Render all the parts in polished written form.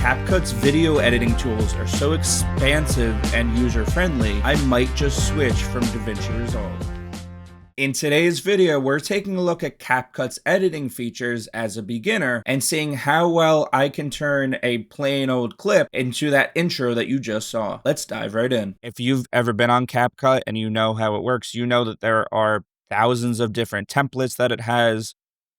CapCut's video editing tools are so expansive and user-friendly, I might just switch from DaVinci Resolve. In today's video, we're taking a look at CapCut's editing features as a beginner and seeing how well I can turn a plain old clip into that intro that you just saw. Let's dive right in. If you've ever been on CapCut and you know how it works, you know that there are thousands of different templates that it has.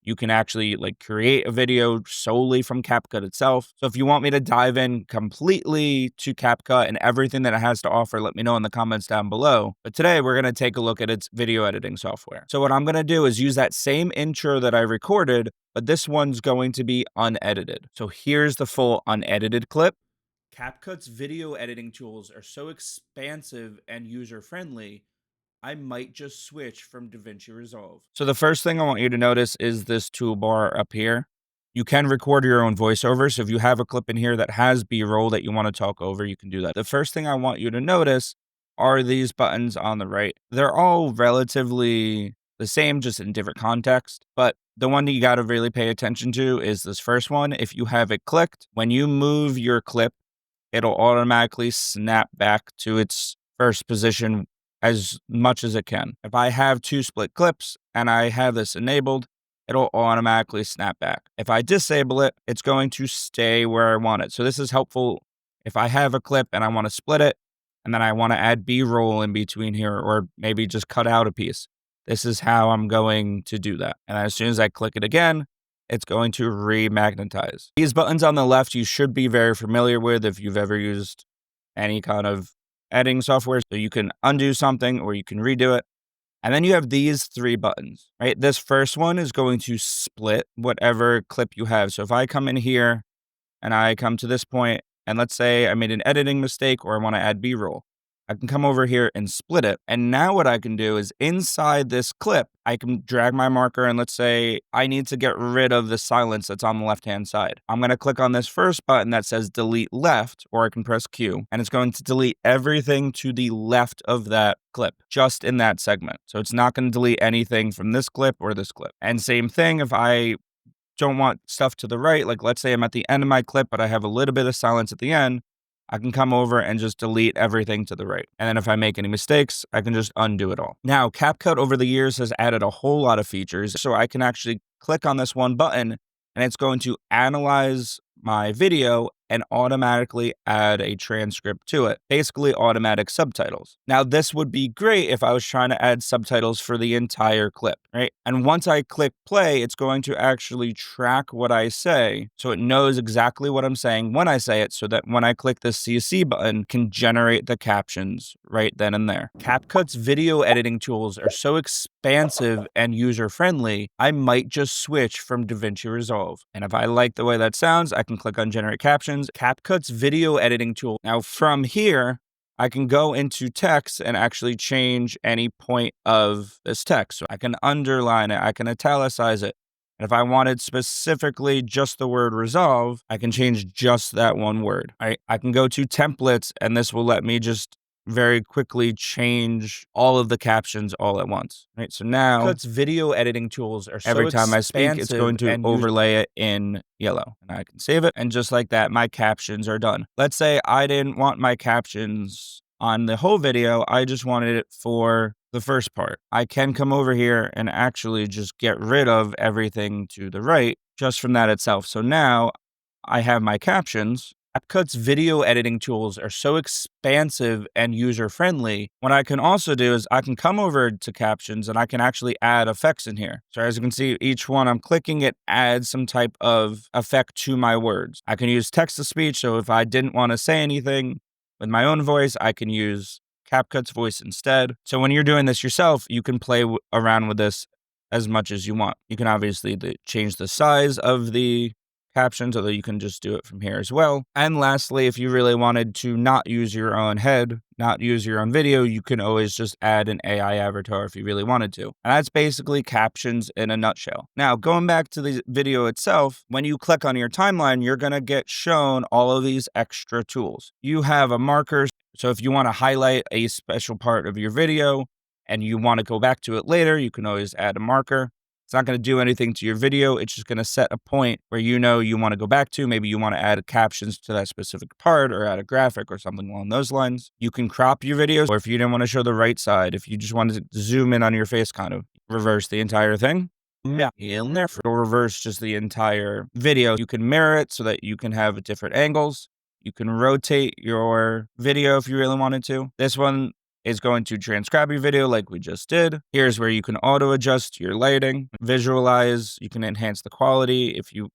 You can actually create a video solely from CapCut itself. So if you want me to dive in completely to CapCut and everything that it has to offer, let me know in the comments down below. But today we're going to take a look at its video editing software. So what I'm going to do is use that same intro that I recorded, but this one's going to be unedited. So here's the full unedited clip. CapCut's video editing tools are so expansive and user-friendly, I might just switch from DaVinci Resolve. So the first thing I want you to notice is this toolbar up here. You can record your own voiceover. So if you have a clip in here that has B-roll that you want to talk over, you can do that. The first thing I want you to notice are these buttons on the right. They're all relatively the same, just in different context. But the one that you got to really pay attention to is this first one. If you have it clicked, when you move your clip, it'll automatically snap back to its first position as much as it can. If I have two split clips and I have this enabled, it'll automatically snap back. If I disable it, it's going to stay where I want it. So this is helpful if I have a clip and I want to split it, and then I want to add B-roll in between here, or maybe just cut out a piece. This is how I'm going to do that. And as soon as I click it again, it's going to remagnetize. These buttons on the left, you should be very familiar with if you've ever used any kind of editing software. So you can undo something or you can redo it. And then you have these three buttons, right? This first one is going to split whatever clip you have. So if I come in here and I come to this point, and let's say I made an editing mistake or I want to add B-roll, I can come over here and split it. And now what I can do is inside this clip, I can drag my marker, and let's say I need to get rid of the silence that's on the left-hand side. I'm going to click on this first button that says delete left, or I can press Q, and it's going to delete everything to the left of that clip, just in that segment. So it's not going to delete anything from this clip or this clip. And same thing if I don't want stuff to the right, like let's say I'm at the end of my clip, but I have a little bit of silence at the end, I can come over and just delete everything to the right. And then if I make any mistakes, I can just undo it all. Now, CapCut over the years has added a whole lot of features. So I can actually click on this one button and it's going to analyze my video and automatically add a transcript to it, basically automatic subtitles. Now, this would be great if I was trying to add subtitles for the entire clip, right? And once I click play, it's going to actually track what I say. So it knows exactly what I'm saying when I say it, so that when I click the CC button, it can generate the captions right then and there. CapCut's video editing tools are so expansive and user-friendly, I might just switch from DaVinci Resolve. And if I like the way that sounds, I can click on generate captions. CapCut's video editing tool. Now from here, I can go into text and actually change any point of this text. So I can underline it, I can italicize it. And if I wanted specifically just the word resolve, I can change just that one word. I can go to templates, and this will let me just very quickly change all of the captions all at once. Right. So now CapCut's video editing tools are so every time I speak, it's going to overlay it in yellow, and I can save it. And just like that, my captions are done. Let's say I didn't want my captions on the whole video. I just wanted it for the first part. I can come over here and actually just get rid of everything to the right just from that itself. So now I have my captions. CapCut's video editing tools are so expansive and user-friendly. What I can also do is I can come over to captions and I can actually add effects in here. So as you can see, each one I'm clicking, it adds some type of effect to my words. I can use text-to-speech, so if I didn't want to say anything with my own voice, I can use CapCut's voice instead. So when you're doing this yourself, you can play around with this as much as you want. You can obviously change the size of the captions, although you can just do it from here as well. And lastly, if you really wanted to not use your own head, not use your own video, you can always just add an AI avatar if you really wanted to. And that's basically captions in a nutshell. Now, going back to the video itself, when you click on your timeline, you're going to get shown all of these extra tools. You have a marker. So if you want to highlight a special part of your video and you want to go back to it later, you can always add a marker. It's not going to do anything to your video. It's just going to set a point where you know you want to go back to. Maybe you want to add captions to that specific part or add a graphic or something along those lines. You can crop your videos, or if you didn't want to show the right side, if you just wanted to zoom in on your face, kind of reverse the entire thing. Yeah, it'll reverse just the entire video. You can mirror it so that you can have different angles. You can rotate your video if you really wanted to. This one is going to transcribe your video like we just did. Here's where you can auto adjust your lighting, visualize, you can enhance the quality if you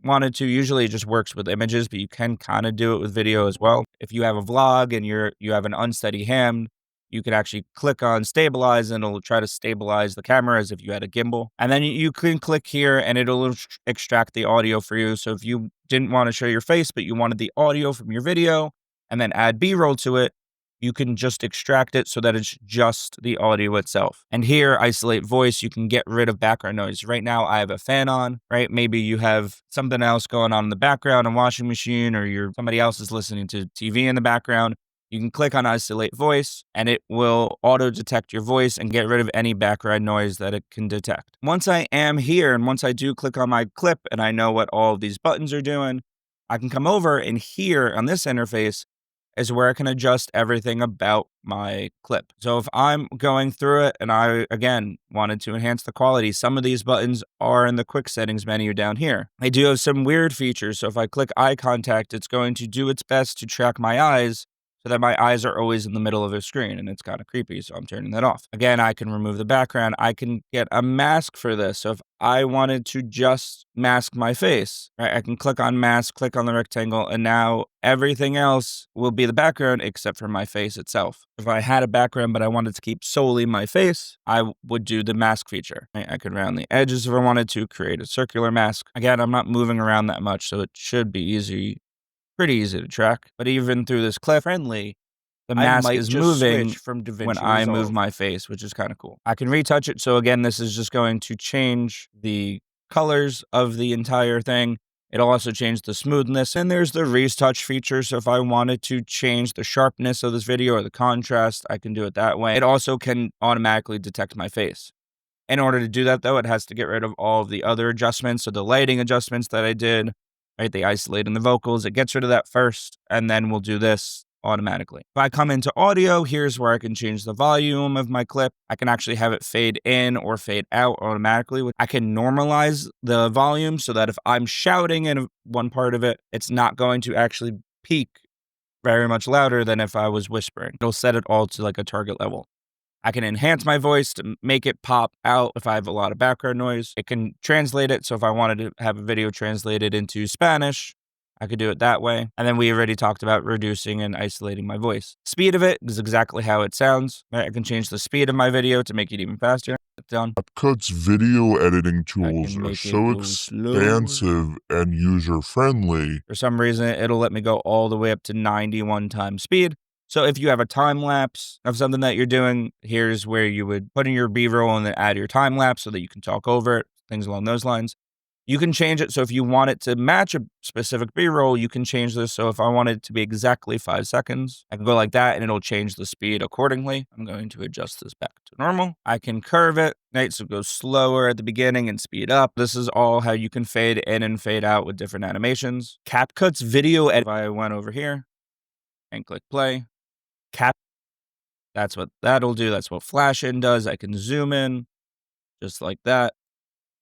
wanted to. Usually it just works with images, but you can kind of do it with video as well. If you have a vlog and you have an unsteady hand, you can actually click on stabilize and it'll try to stabilize the camera as if you had a gimbal. And then you can click here and it'll extract the audio for you. So if you didn't want to show your face, but you wanted the audio from your video and then add B-roll to it, you can just extract it so that it's just the audio itself. And here, isolate voice, you can get rid of background noise. Right now, I have a fan on, right? Maybe you have something else going on in the background, a washing machine, or somebody else is listening to TV in the background. You can click on isolate voice and it will auto detect your voice and get rid of any background noise that it can detect. Once I am here and once I do click on my clip and I know what all of these buttons are doing, I can come over and here on this interface is where I can adjust everything about my clip. So if I'm going through it and I, again, wanted to enhance the quality, some of these buttons are in the quick settings menu down here. I do have some weird features. So if I click eye contact, it's going to do its best to track my eyes so that my eyes are always in the middle of the screen, and it's kind of creepy, so I'm turning that off. Again, I can remove the background. I can get a mask for this. So if I wanted to just mask my face, right, I can click on mask, click on the rectangle, and now everything else will be the background except for my face itself. If I had a background but I wanted to keep solely my face, I would do the mask feature. Right? I could round the edges if I wanted to, create a circular mask. Again, I'm not moving around that much, so it should be pretty easy to track. But even through this clip friendly, the mask is moving from when I move my face, which is kind of cool. I can retouch it. So again, this is just going to change the colors of the entire thing. It'll also change the smoothness. And there's the retouch feature. So if I wanted to change the sharpness of this video or the contrast, I can do it that way. It also can automatically detect my face. In order to do that, though, it has to get rid of all of the other adjustments. So the lighting adjustments that I did, right? They isolated the vocals. It gets rid of that first, and then we'll do this automatically. If I come into audio, here's where I can change the volume of my clip. I can actually have it fade in or fade out automatically. I can normalize the volume so that if I'm shouting in one part of it, it's not going to actually peak very much louder than if I was whispering. It'll set it all to like a target level. I can enhance my voice to make it pop out if I have a lot of background noise. It can translate it. So if I wanted to have a video translated into Spanish, I could do it that way. And then we already talked about reducing and isolating my voice. Speed of it is exactly how it sounds. Right? I can change the speed of my video to make it even faster. Done. CapCut's video editing tools are so expansive and user-friendly. For some reason, it'll let me go all the way up to 91 times speed. So if you have a time lapse of something that you're doing, here's where you would put in your B-roll and then add your time lapse so that you can talk over it, things along those lines. You can change it. So if you want it to match a specific B-roll, you can change this. So if I want it to be exactly 5 seconds, I can go like that and it'll change the speed accordingly. I'm going to adjust this back to normal. I can curve it, right? So go slower at the beginning and speed up. This is all how you can fade in and fade out with different animations. CapCut's video edit. If I went over here and click play, that's what that'll do. That's what flash in does. I can zoom in just like that.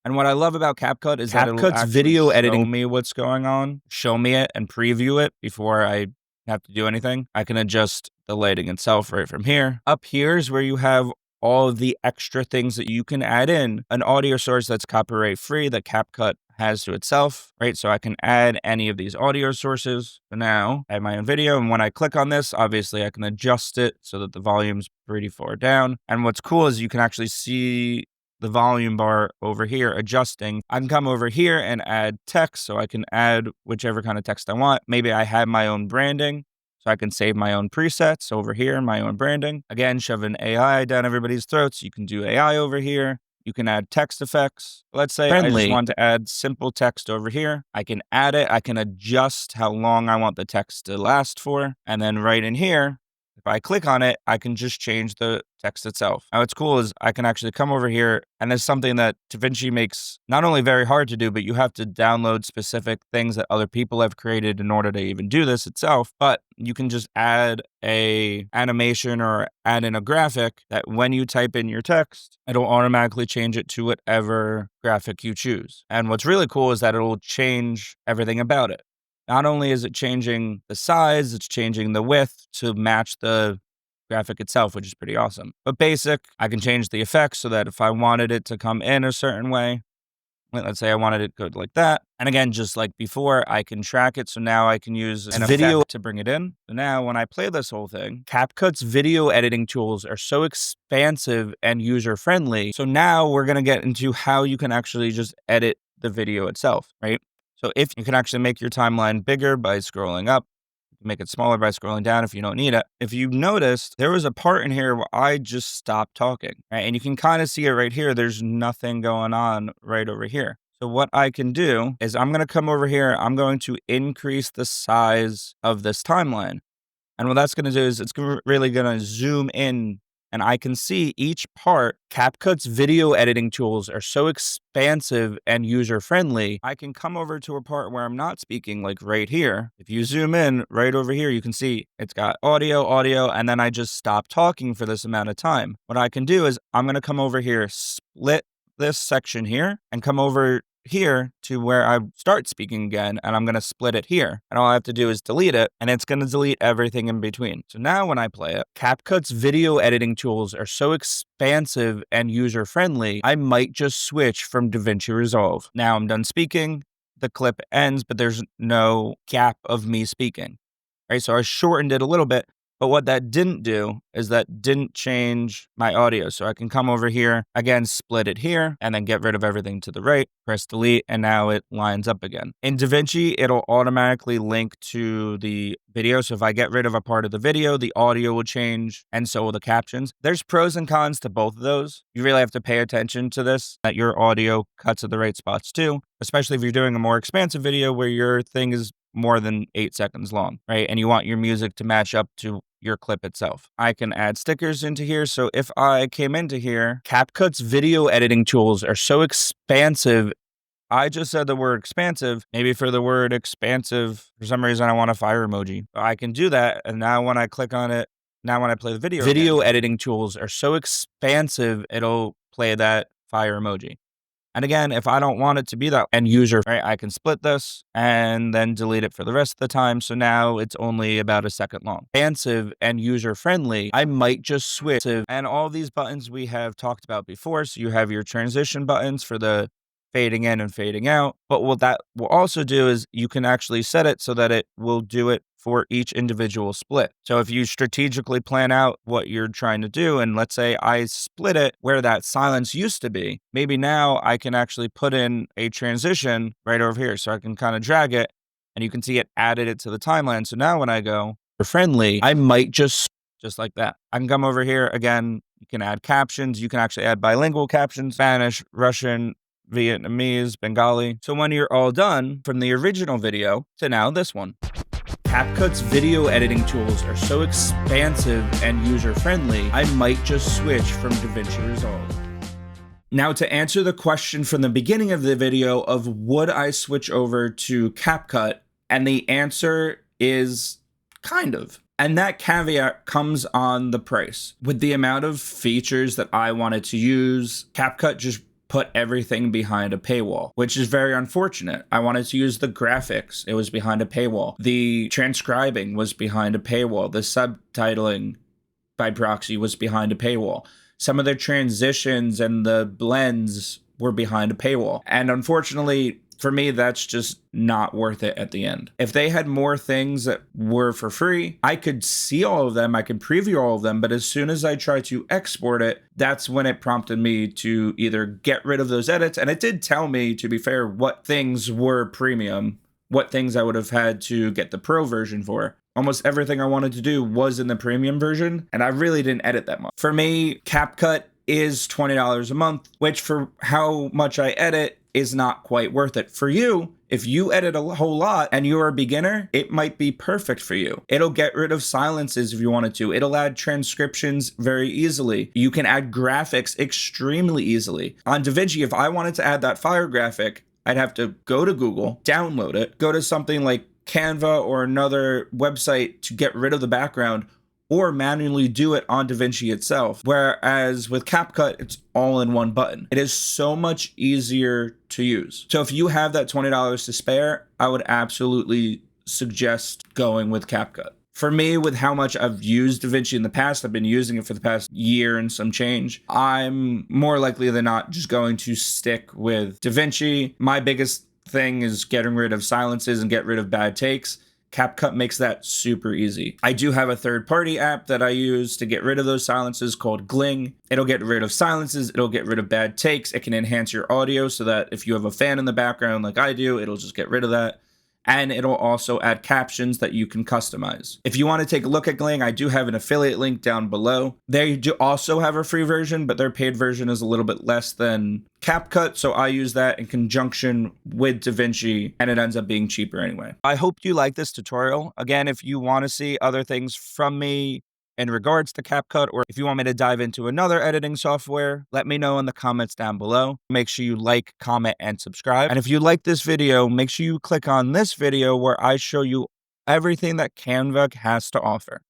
And what I love about CapCut is that it'll actually video editing show me what's going on, show me it and preview it before I have to do anything. I can adjust the lighting itself right from here. Up here is where you have all of the extra things that you can add in. An audio source that's copyright free that CapCut has to itself, right? So I can add any of these audio sources. So now I have my own video. And when I click on this, obviously I can adjust it so that the volume's pretty far down. And what's cool is you can actually see the volume bar over here adjusting. I can come over here and add text. So I can add whichever kind of text I want. Maybe I have my own branding. So I can save my own presets over here, my own branding. Again, shove an AI down everybody's throats. You can do AI over here. You can add text effects. Let's say I just want to add simple text over here. I can add it. I can adjust how long I want the text to last for. And then right in here, if I click on it, I can just change the text itself. Now what's cool is I can actually come over here, and there's something that DaVinci makes not only very hard to do, but you have to download specific things that other people have created in order to even do this itself. But you can just add a animation or add in a graphic that when you type in your text, it'll automatically change it to whatever graphic you choose. And what's really cool is that it'll change everything about it. Not only is it changing the size, it's changing the width to match the graphic itself, which is pretty awesome. But basic, I can change the effects so that if I wanted it to come in a certain way, let's say I wanted it to go like that. And again, just like before, I can track it. So now I can use an video to bring it in. So now when I play this whole thing, CapCut's video editing tools are so expansive and user-friendly. So now we're going to get into how you can actually just edit the video itself, right? So if you can actually make your timeline bigger by scrolling up, make it smaller by scrolling down if you don't need it. If you noticed, there was a part in here where I just stopped talking, right? And you can kind of see it right here. There's nothing going on right over here. So what I can do is I'm going to come over here. I'm going to increase the size of this timeline. And what that's going to do is it's really going to zoom in, and I can see each part. CapCut's video editing tools are so expansive and user-friendly. I can come over to a part where I'm not speaking, like right here. If you zoom in right over here, you can see it's got audio, and then I just stop talking for this amount of time. What I can do is I'm going to come over here, split this section here, and come over here to where I start speaking again, and I'm going to split it here. And all I have to do is delete it, and it's going to delete everything in between. So now when I play it, CapCut's video editing tools are so expansive and user-friendly, I might just switch from DaVinci Resolve. Now I'm done speaking, the clip ends, but there's no gap of me speaking. Right? So I shortened it a little bit, but what that didn't do is that didn't change my audio. So I can come over here, again, split it here, and then get rid of everything to the right, press delete, and now it lines up again. In DaVinci, it'll automatically link to the video. So if I get rid of a part of the video, the audio will change, and so will the captions. There's pros and cons to both of those. You really have to pay attention to this, that your audio cuts at the right spots too, especially if you're doing a more expansive video where your thing is more than 8 seconds long, right? And you want your music to match up to your clip itself. I can add stickers into here. So if I came into here, CapCut's video editing tools are so expansive. I just said the word expansive. Maybe for the word expansive, for some reason I want a fire emoji. I can do that. And now when I click on it, now when I play the video editing tools are so expansive, it'll play that fire emoji. And again, if I don't want it to be that end user, right, I can split this and then delete it for the rest of the time. So now it's only about a second long. Expansive and user-friendly, I might just switch to, and all these buttons we have talked about before. So you have your transition buttons for the fading in and fading out. But what that will also do is you can actually set it so that it will do it for each individual split. So if you strategically plan out what you're trying to do, and let's say I split it where that silence used to be, maybe now I can actually put in a transition right over here. So I can kind of drag it, and you can see it added it to the timeline. So now when I go for friendly, I might just like that. I can come over here again. You can add captions. You can actually add bilingual captions, Spanish, Russian, Vietnamese, Bengali. So when you're all done from the original video to now this one, CapCut's video editing tools are so expansive and user-friendly, I might just switch from DaVinci Resolve. Now, to answer the question from the beginning of the video of would I switch over to CapCut, and the answer is kind of. And that caveat comes on the price. With the amount of features that I wanted to use, CapCut just put everything behind a paywall, which is very unfortunate. I wanted to use the graphics. It was behind a paywall. The transcribing was behind a paywall. The subtitling by proxy was behind a paywall. Some of the transitions and the blends were behind a paywall. And unfortunately, for me, that's just not worth it at the end. If they had more things that were for free, I could see all of them, I could preview all of them, but as soon as I tried to export it, that's when it prompted me to either get rid of those edits, and it did tell me, to be fair, what things were premium, what things I would have had to get the pro version for. Almost everything I wanted to do was in the premium version, and I really didn't edit that much. For me, CapCut is $20 a month, which for how much I edit is not quite worth it. For you, if you edit a whole lot and you're a beginner, it might be perfect for you. It'll get rid of silences if you wanted to. It'll add transcriptions very easily. You can add graphics extremely easily. On DaVinci, if I wanted to add that fire graphic, I'd have to go to Google, download it, go to something like Canva or another website to get rid of the background, or manually do it on DaVinci itself. Whereas with CapCut, it's all in one button. It is so much easier to use. So if you have that $20 to spare, I would absolutely suggest going with CapCut. For me, with how much I've used DaVinci in the past, I've been using it for the past year and some change, I'm more likely than not just going to stick with DaVinci. My biggest thing is getting rid of silences and get rid of bad takes. CapCut makes that super easy. I do have a third-party app that I use to get rid of those silences called Gling. It'll get rid of silences, it'll get rid of bad takes, it can enhance your audio so that if you have a fan in the background like I do, it'll just get rid of that. And it'll also add captions that you can customize. If you want to take a look at Gling, I do have an affiliate link down below. They do also have a free version, but their paid version is a little bit less than CapCut, so I use that in conjunction with DaVinci, and it ends up being cheaper anyway. I hope you like this tutorial. Again, if you want to see other things from me in regards to CapCut, or if you want me to dive into another editing software, let me know in the comments down below. Make sure you like, comment, and subscribe. And if you like this video, make sure you click on this video where I show you everything that Canva has to offer.